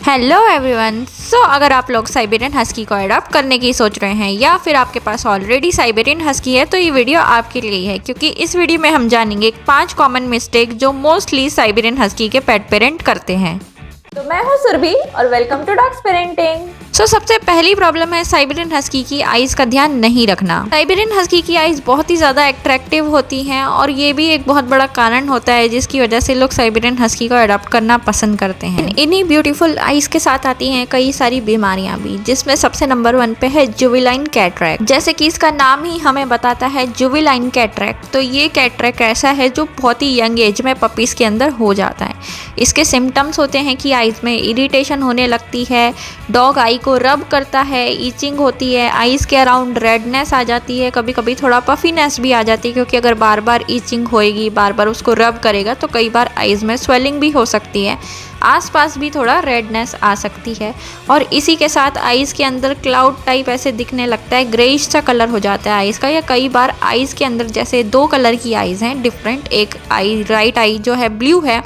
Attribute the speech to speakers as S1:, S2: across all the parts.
S1: Hello everyone. अगर आप लोग साइबेरियन हस्की को अडॉप्ट करने की सोच रहे हैं या फिर आपके पास ऑलरेडी साइबेरियन हस्की है तो ये वीडियो आपके लिए है, क्योंकि इस वीडियो में हम जानेंगे 5 कॉमन मिस्टेक जो मोस्टली साइबेरियन हस्की के पेट पेरेंट करते हैं।
S2: तो मैं हूँ सुरभि और वेलकम टू डॉग्स पेरेंटिंग।
S1: सबसे पहली प्रॉब्लम है साइबेरियन हस्की की आईज का ध्यान नहीं रखना। साइबेरियन हस्की की आईज बहुत ही ज़्यादा अट्रैक्टिव होती हैं और ये भी एक बहुत बड़ा कारण होता है जिसकी वजह से लोग साइबेरियन हस्की को अडॉप्ट करना पसंद करते हैं। इन्हीं ब्यूटीफुल आईज के साथ आती हैं कई सारी बीमारियां भी, जिसमें सबसे नंबर 1 पे है जुवेनाइल कैटरैक्ट। जैसे कि इसका नाम ही हमें बताता है जुवेनाइल कैटरैक्ट, तो ये कैटरैक्ट ऐसा है जो बहुत ही यंग एज में पपीज के अंदर हो जाता है। इसके सिम्टम्स होते हैं कि आईज में इरिटेशन होने लगती है, डॉग आई को रब करता है, ईचिंग होती है, आईज के अराउंड रेडनेस आ जाती है, कभी कभी थोड़ा पफीनेस भी आ जाती है, क्योंकि अगर बार बार ईचिंग होएगी, बार बार उसको रब करेगा तो कई बार आईज में स्वेलिंग भी हो सकती है, आसपास भी थोड़ा रेडनेस आ सकती है। और इसी के साथ आईज के अंदर क्लाउड टाइप ऐसे दिखने लगता है, ग्रेइश सा कलर हो जाता है आईज का, या कई बार आईज के अंदर जैसे 2 कलर की आईज हैं डिफरेंट, एक आई राइट आई जो है ब्लू है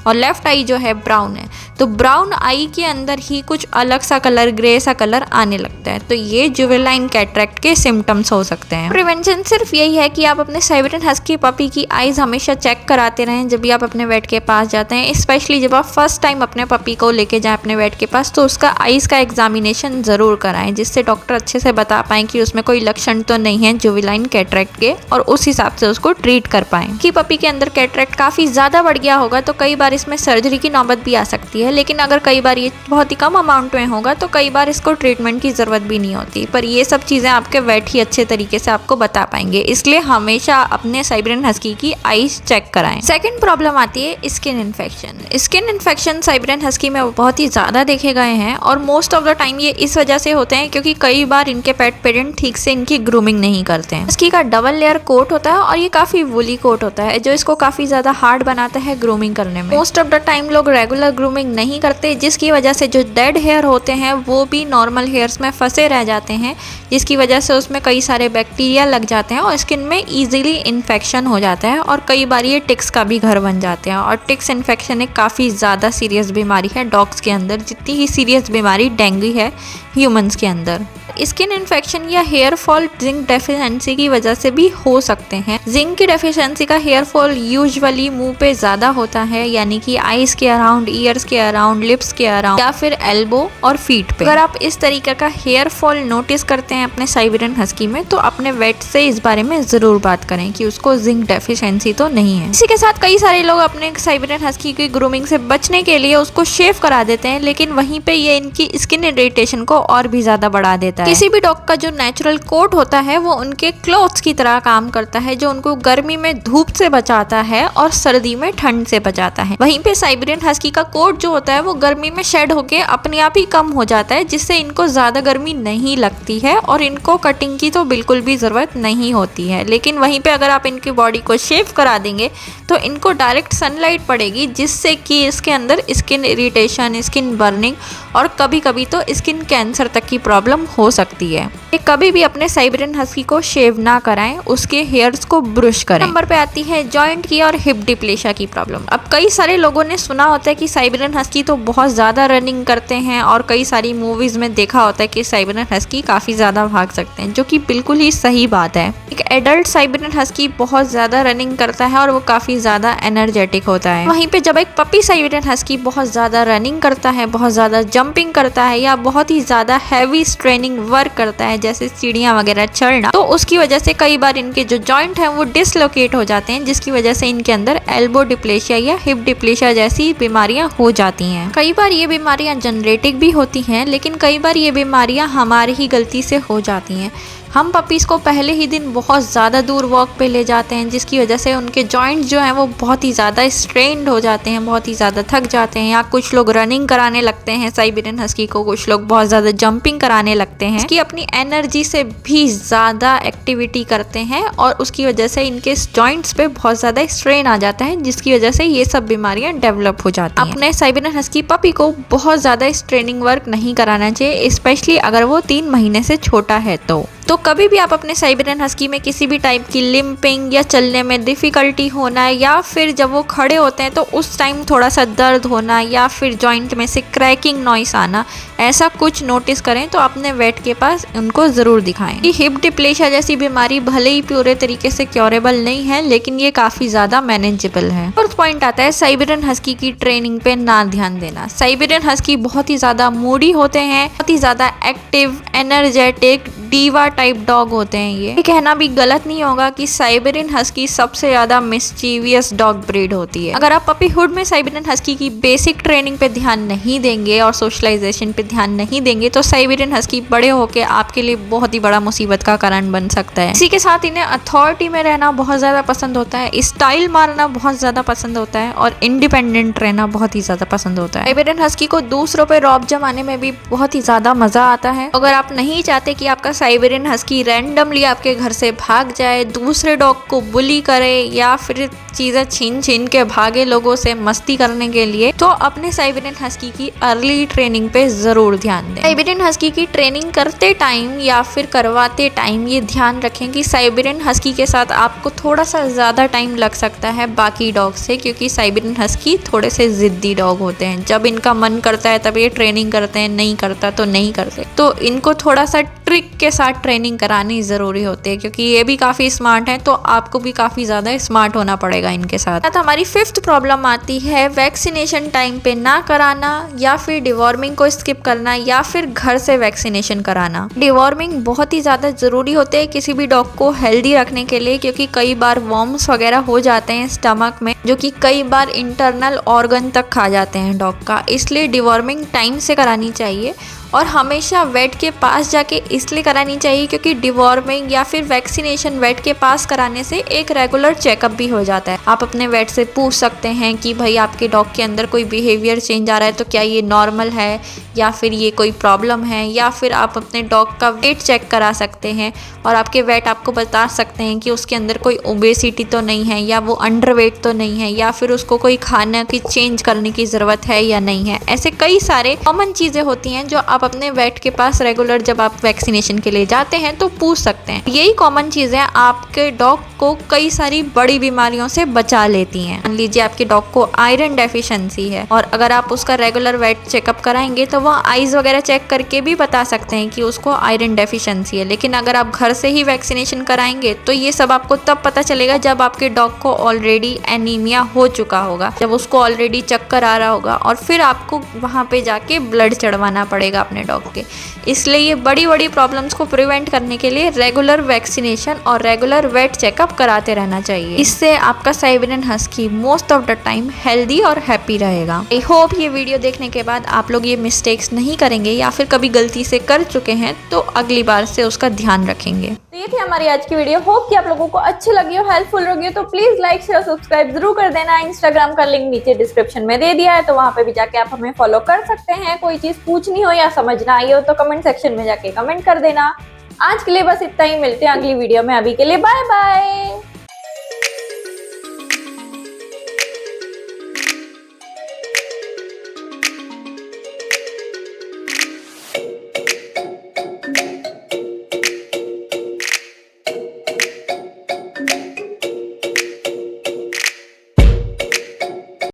S1: और लेफ्ट आई जो है ब्राउन है, तो ब्राउन आई के अंदर ही कुछ अलग सा कलर, ग्रे सा कलर आने लगता है, तो ये जुवेनाइल कैटरैक्ट के सिम्टम्स हो सकते हैं। प्रिवेंशन सिर्फ यही है कि आप अपने साइबेरियन हस्की पपी की आईज हमेशा चेक कराते रहें जब भी आप अपने वेट के पास जाते हैं, स्पेशली जब आप फर्स्ट टाइम अपने पपी को लेके जाएं अपने वेट के पास तो उसका आईज का एग्जामिनेशन जरूर कराएं, जिससे डॉक्टर अच्छे से बता पाएं कि उसमें कोई लक्षण तो नहीं है जुवेनाइल कैटरैक्ट के, और उस हिसाब से उसको ट्रीट कर पाएं। कि पपी के अंदर कैटरैक्ट काफी ज्यादा बढ़ गया होगा तो कई बार इसमें सर्जरी की नौबत भी आ सकती है, लेकिन अगर कई बार ये बहुत ही कम अमाउंट में होगा तो कई बार इसको ट्रीटमेंट की जरूरत भी नहीं होती, पर ये सब चीजें आपके वेट ही अच्छे तरीके से आपको बता पाएंगे, इसलिए हमेशा अपने साइबेरियन हस्की की आईज चेक कराएं। सेकंड प्रॉब्लम आती है skin infection. Skin infection Siberian husky में बहुत ही ज्यादा देखे गए हैं और मोस्ट ऑफ द टाइम ये इस वजह से होते हैं क्योंकि कई बार इनके पेट पेरेंट ठीक से इनकी ग्रूमिंग नहीं करते हैं। हस्की का डबल लेयर कोट होता है और ये काफी वुली कोट होता है जो इसको काफी ज्यादा हार्ड बनाता है ग्रूमिंग करने में। मोस्ट ऑफ द टाइम लोग रेगुलर ग्रूमिंग नहीं करते, जिसकी वजह से जो डेड हेयर होते हैं वो भी नॉर्मल हेयर्स में फंसे रह जाते हैं, जिसकी वजह से उसमें कई सारे बैक्टीरिया लग जाते हैं और स्किन में इजीली इन्फेक्शन हो जाता है, और कई बार ये टिक्स का भी घर बन जाते हैं। और टिक्स इन्फेक्शन एक काफ़ी ज़्यादा सीरियस बीमारी है डॉग्स के अंदर, जितनी ही सीरियस बीमारी डेंगू है ह्यूमंस के अंदर। स्किन इन्फेक्शन या हेयर फॉल जिंक डेफिशिएंसी की वजह से भी हो सकते हैं। जिंक की डेफिशिएंसी का हेयर फॉल यूजुअली मुंह पे ज़्यादा होता है, यानी कि आईज के अराउंड, ईयर्स के अराउंड, लिप्स के अराउंड या फिर एल्बो और फीट पे। अगर आप इस तरीके का हेयर फॉल नोटिस करते हैं अपने साइबेरियन हस्की में तो अपने वेट से इस बारे में ज़रूर बात करें कि उसको जिंक डेफिशिएंसी तो नहीं है। इसी के साथ कई सारे लोग अपने साइबेरियन हस्की की ग्रूमिंग से बचने के लिए उसको शेव करा देते हैं, लेकिन वहीं पे ये इनकी स्किन इरिटेशन को और भी ज़्यादा बढ़ा देता है। किसी भी डॉग का जो नेचुरल कोट होता है वो उनके क्लोथ्स की तरह काम करता है, जो उनको गर्मी में धूप से बचाता है और सर्दी में ठंड से बचाता है। वहीं पे साइबेरियन हस्की का कोट जो होता है वो गर्मी में शेड होके अपने आप ही कम हो जाता है, जिससे इनको ज्यादा गर्मी नहीं लगती है और इनको कटिंग की तो बिल्कुल भी जरूरत नहीं होती है। लेकिन वहीं पे अगर आप इनकी बॉडी को शेव करा देंगे तो इनको डायरेक्ट सनलाइट पड़ेगी, जिससे कि इसके अंदर स्किन इरिटेशन, स्किन बर्निंग और कभी कभी तो स्किन कैंसर तक की प्रॉब्लम हो सकती है। कभी भी अपने साइबेरियन हस्की को शेव ना कराएं, उसके हेयर्स को ब्रश करें। नंबर पे आती है जॉइंट की और हिप डिप्लेशिया की प्रॉब्लम। अब कई सारे लोगों ने सुना होता है कि साइबेरियन हस्की तो बहुत ज्यादा रनिंग करते हैं और कई सारी मूवीज में देखा होता है कि साइबेरियन हस्की काफी ज्यादा भाग सकते हैं, जो कि बिल्कुल ही सही बात है। एक एडल्ट साइबेरियन हस्की बहुत ज्यादा रनिंग करता है और वो काफी ज्यादा एनर्जेटिक होता है। वहीं पे जब एक पपी साइबेरियन हस्की बहुत ज्यादा रनिंग करता है, बहुत ज्यादा जंपिंग करता है या बहुत ही ज्यादा हैवी स्ट्रेनिंग वर्क करता है जैसे सीढ़ियां वगैरह चढ़ना, तो उसकी वजह से कई बार इनके जो जॉइंट हैं वो डिसलोकेट हो जाते हैं, जिसकी वजह से इनके अंदर एल्बो डिप्लेशिया या हिप डिप्लेशिया जैसी बीमारियां हो जाती हैं। कई बार ये बीमारियां जेनेटिक भी होती हैं, लेकिन कई बार ये बीमारियां हमारी ही गलती से हो जाती हैं। हम पपीज़ को पहले ही दिन बहुत ज़्यादा दूर वॉक पे ले जाते हैं, जिसकी वजह से उनके जॉइंट्स जो हैं वो बहुत ही ज़्यादा स्ट्रेन्ड हो जाते हैं, बहुत ही ज़्यादा थक जाते हैं। या कुछ लोग रनिंग कराने लगते हैं साइबेरियन हस्की को, कुछ लोग बहुत ज़्यादा जंपिंग कराने लगते हैं, कि अपनी एनर्जी से भी ज़्यादा एक्टिविटी करते हैं और उसकी वजह से इनके जॉइंट्स पे बहुत ज़्यादा स्ट्रेन आ जाता है, जिसकी वजह से ये सब बीमारियाँ डेवलप हो जाती हैं। अपने साइबेरियन हस्की पपी को बहुत ज़्यादा स्ट्रेनिंग वर्क नहीं कराना चाहिए, स्पेशली अगर वो 3 महीने से छोटा है तो। तो कभी भी आप अपने साइबेरियन हस्की में किसी भी टाइप की लिम्पिंग या चलने में डिफिकल्टी होना या फिर जब वो खड़े होते हैं तो उस टाइम थोड़ा सा दर्द होना या फिर जॉइंट में से क्रैकिंग नॉइस आना, ऐसा कुछ नोटिस करें तो अपने वेट के पास उनको ज़रूर दिखाएं। ये हिप डिप्लेशिया जैसी बीमारी भले ही पूरे तरीके से क्योरेबल नहीं है, लेकिन ये काफ़ी ज़्यादा मैनेजेबल है। फोर्थ पॉइंट आता है साइबेरियन हस्की की ट्रेनिंग पे ना ध्यान देना। साइबेरियन हस्की बहुत ही ज़्यादा मूडी होते हैं, बहुत ही ज़्यादा active, energetic, diva type dog होते हैं। ये कहना भी गलत नहीं होगा कि साइबेरियन हस्की सबसे ज्यादा मिस्चीवियस डॉग ब्रीड होती है। अगर आप पपीहुड में साइबेरियन हस्की की बेसिक ट्रेनिंग पे ध्यान नहीं देंगे और सोशलाइजेशन पे ध्यान नहीं देंगे तो साइबेरियन हस्की बड़े होके आपके लिए बहुत ही बड़ा मुसीबत का कारण बन सकता है। इसी के साथ इन्हें अथॉरिटी में रहना बहुत ज्यादा पसंद होता है, स्टाइल मारना बहुत ज्यादा पसंद होता है और इंडिपेंडेंट रहना बहुत ही ज्यादा पसंद होता है। साइबेरियन हस्की को दूसरों पे रौब जमाने में भी बहुत ही ज्यादा मजा आता है। अगर आप नहीं चाहते कि आपका साइबेरियन हस्की रैंडमली आपके घर से भाग जाए, दूसरे डॉग को बुली करे या फिर चीजें छीन छीन के भागे लोगों से मस्ती करने के लिए, तो अपने साइबेरियन हस्की की अर्ली ट्रेनिंग पे जरूर ध्यान दें। साइबेरियन हस्की की ट्रेनिंग करते टाइम या फिर करवाते टाइम ये ध्यान रखें कि साइबेरियन हस्की के साथ आपको थोड़ा सा ज्यादा टाइम लग सकता है बाकी डॉग से, क्योंकि साइबेरियन हस्की थोड़े से जिद्दी डॉग होते हैं। जब इनका मन करता है तब ये ट्रेनिंग करते हैं, नहीं करता तो नहीं करते। तो इनको थोड़ा सा ट्रिक के साथ ट्रेनिंग करानी ज़रूरी होती है, क्योंकि ये भी काफ़ी स्मार्ट हैं, तो आपको भी काफ़ी ज़्यादा स्मार्ट होना पड़ेगा इनके साथ। हमारी फिफ्थ प्रॉब्लम आती है वैक्सीनेशन टाइम पे ना कराना या फिर डिवॉर्मिंग को स्किप करना या फिर घर से वैक्सीनेशन कराना। डिवॉर्मिंग बहुत ही ज़्यादा ज़रूरी होते हैं किसी भी डॉग को हेल्दी रखने के लिए, क्योंकि कई बार वॉर्म्स वगैरह हो जाते हैं स्टमक में, जो कि कई बार इंटरनल ऑर्गन तक खा जाते हैं डॉग का। इसलिए डिवॉर्मिंग टाइम से करानी चाहिए और हमेशा वेट के पास जाके इसलिए करानी चाहिए क्योंकि डिवॉर्मिंग या फिर वैक्सीनेशन वेट के पास कराने से एक रेगुलर चेकअप भी हो जाता है। आप अपने वेट से पूछ सकते हैं कि भाई आपके डॉग के अंदर कोई बिहेवियर चेंज आ रहा है तो क्या ये नॉर्मल है या फिर ये कोई प्रॉब्लम है, या फिर आप अपने डॉग का वेट चेक करा सकते हैं और आपके वेट आपको बता सकते हैं कि उसके अंदर कोई ओबेसिटी तो नहीं है या वो अंडरवेट तो नहीं है या फिर उसको कोई खाना की चेंज करने की ज़रूरत है या नहीं है। ऐसे कई सारे कॉमन चीज़ें होती हैं जो आप अपने वेट के पास रेगुलर जब आप वैक्सीनेशन के लिए जाते हैं तो पूछ सकते हैं। यही कॉमन चीज़ें आपके डॉग को कई सारी बड़ी बीमारियों से बचा लेती हैं। मान लीजिए आपके डॉग को आयरन डेफिशिएंसी है और अगर आप उसका रेगुलर वेट चेकअप कराएंगे तो वो आइज वगैरह चेक करके भी बता सकते हैं कि उसको आयरन डेफिशिएंसी है। लेकिन अगर आप घर से ही वैक्सीनेशन कराएंगे तो ये सब आपको तब पता चलेगा जब आपके डॉग को ऑलरेडी एनीमिया हो चुका होगा, जब उसको ऑलरेडी चक्कर आ रहा होगा और फिर आपको वहाँ पे जाके ब्लड चढ़वाना पड़ेगा अपने डॉग के। इसलिए ये बड़ी बड़ी प्रॉब्लम्स को प्रिवेंट करने के लिए रेगुलर वैक्सीनेशन और रेगुलर वेट चेकअप कराते रहना चाहिए। इससे आपका Siberian husky most of the time healthy और हैप्पी रहेगा। आई होप ये वीडियो देखने के बाद आप लोग ये मिस्टेक्स नहीं करेंगे या फिर कभी गलती से कर चुके हैं तो अगली बार से उसका ध्यान रखेंगे।
S2: तो ये थी हमारी आज की वीडियो। होप कि आप लोगों को अच्छी लगी हो, हेल्पफुल लगी हो, तो प्लीज लाइक शेयर सब्सक्राइब जरूर कर देना। इंस्टाग्राम का लिंक नीचे डिस्क्रिप्शन में दे दिया है, तो वहां पे भी जाके आप हमें फॉलो कर सकते हैं। कोई चीज पूछनी हो या समझना आई हो तो कमेंट सेक्शन में जाके कमेंट कर देना। आज के लिए बस इतना ही, मिलते हैं अगली वीडियो में। अभी के लिए बाय बाय।